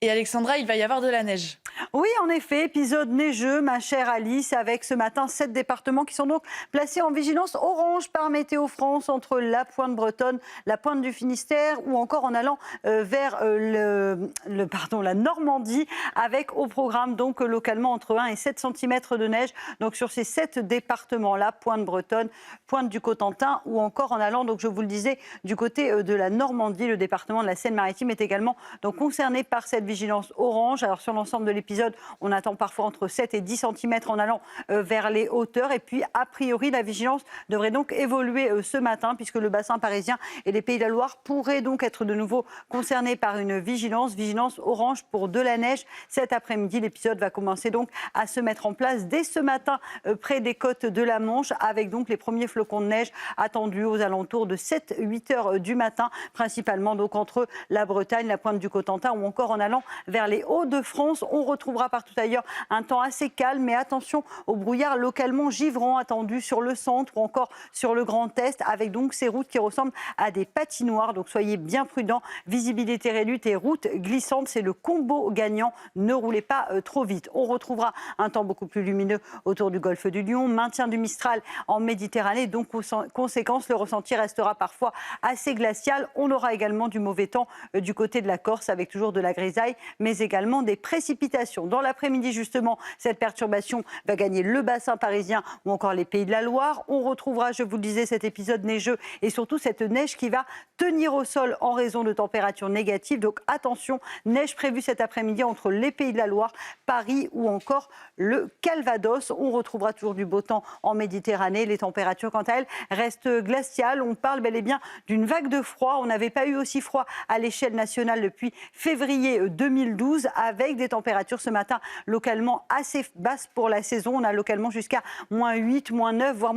Et Alexandra, il va y avoir de la neige. Oui, en effet, épisode neigeux, ma chère Alice, avec ce matin 7 départements qui sont donc placés en vigilance orange par Météo France entre la pointe bretonne, la pointe du Finistère ou encore en allant vers la Normandie avec au programme donc localement entre 1 et 7 cm de neige. Donc sur ces 7 départements-là, pointe bretonne, pointe du Cotentin ou encore en allant, donc je vous le disais, du côté de la Normandie, le département de la Seine-Maritime est également donc concerné par cette vigilance orange. Alors sur l'ensemble de l'épisode, on attend parfois entre 7 et 10 cm en allant vers les hauteurs. Et puis, a priori, la vigilance devrait donc évoluer ce matin puisque le bassin parisien et les Pays de la Loire pourraient donc être de nouveau concernés par une vigilance orange pour de la neige. Cet après-midi, l'épisode va commencer donc à se mettre en place dès ce matin près des côtes de la Manche avec donc les premiers flocons de neige attendus aux alentours de 7-8 heures du matin, principalement donc entre la Bretagne, la pointe du Cotentin ou encore en allant vers les Hauts-de-France. On retrouvera partout ailleurs un temps assez calme, mais attention au brouillard localement givrant attendu sur le centre ou encore sur le Grand Est, avec donc ces routes qui ressemblent à des patinoires. Donc soyez bien prudents. Visibilité réduite et route glissante, c'est le combo gagnant. Ne roulez pas trop vite. On retrouvera un temps beaucoup plus lumineux autour du golfe du Lion, maintien du Mistral en Méditerranée. Donc, conséquence, le ressenti restera parfois assez glacial. On aura également du mauvais temps du côté de la Corse avec toujours de la grisaille, mais également des précipitations. Dans l'après-midi, justement, cette perturbation va gagner le bassin parisien ou encore les Pays de la Loire. On retrouvera, je vous le disais, cet épisode neigeux et surtout cette neige qui va tenir au sol en raison de températures négatives. Donc attention, neige prévue cet après-midi entre les Pays de la Loire, Paris ou encore le Calvados. On retrouvera toujours du beau temps en Méditerranée. Les températures, quant à elles, restent glaciales. On parle bel et bien d'une vague de froid. On n'avait pas eu aussi froid à l'échelle nationale depuis février 2012 avec des températures ce matin localement assez basses pour la saison. On a localement jusqu'à -8, -9, voire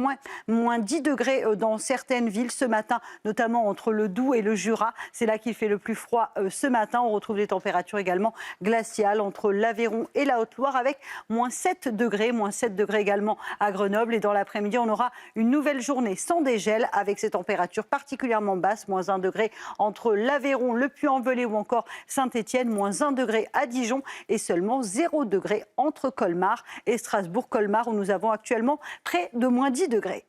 -10 degrés dans certaines villes ce matin, notamment entre le Doubs et le Jura. C'est là qu'il fait le plus froid ce matin. On retrouve des températures également glaciales entre l'Aveyron et la Haute-Loire avec -7 degrés, -7 degrés également à Grenoble. Et dans l'après-midi, on aura une nouvelle journée sans dégel avec ces températures particulièrement basses, -1 degré entre l'Aveyron, le Puy-en-Velay ou encore Saint-Étienne, -1 degré à Dijon et seulement 0 degré entre Colmar et Strasbourg-Colmar où nous avons actuellement près de -10 degrés.